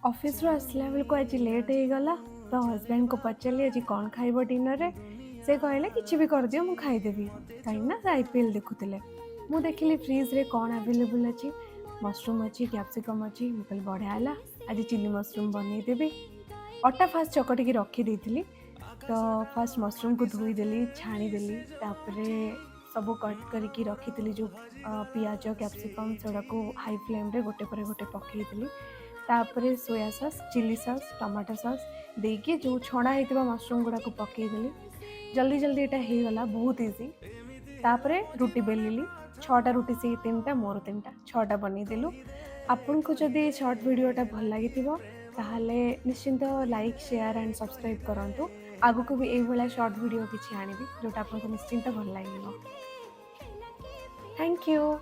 Office रू आसला bell को आज लेट हो गला। तो हस्बैंड को पचारि आज कौन खाइब डिनर रे। से कहले किछि भी कर दियो मु खाइदेवी कहीं ना से आईपीएल देखुले। मु देखिली फ्रिज रे कौन अवेलेबल अच्छी। मशरूम अच्छी, कैप्सिकम अच्छी। मु कहली बढ़िया है, आज चिली मशरूम बनईदेवी। अटा फास्ट चकटिकी रखी। तो फास्ट मशरूम को धोईदेली, छाणीदेली, सब कट करके रखी जो पियाज कैप्सिकम सेटा को हाई फ्लेम रे गोटे पर गोटे पकईदेली। तापर soya sauce, chilli sauce, tomato sauce देकी जो छड़ा होता मशरूम गुड़ा को पकईदेली। जल्दी जल्दी यहाँ हो गला, बहुत इजी। तापर रुटी बेलिली, 6टा रुटी से 3टा मोर 3टा 6टा बनईदेलु। आपन को जदि शॉर्ट वीडियोटा भल लगी ताहले निश्चिंत लाइक शेयर एंड सब्सक्राइब करंतु। आगु को भी यही भाया शॉर्ट वीडियो किसी आनिबी जोटा आपको निश्चिंत भल लगे। Thank you.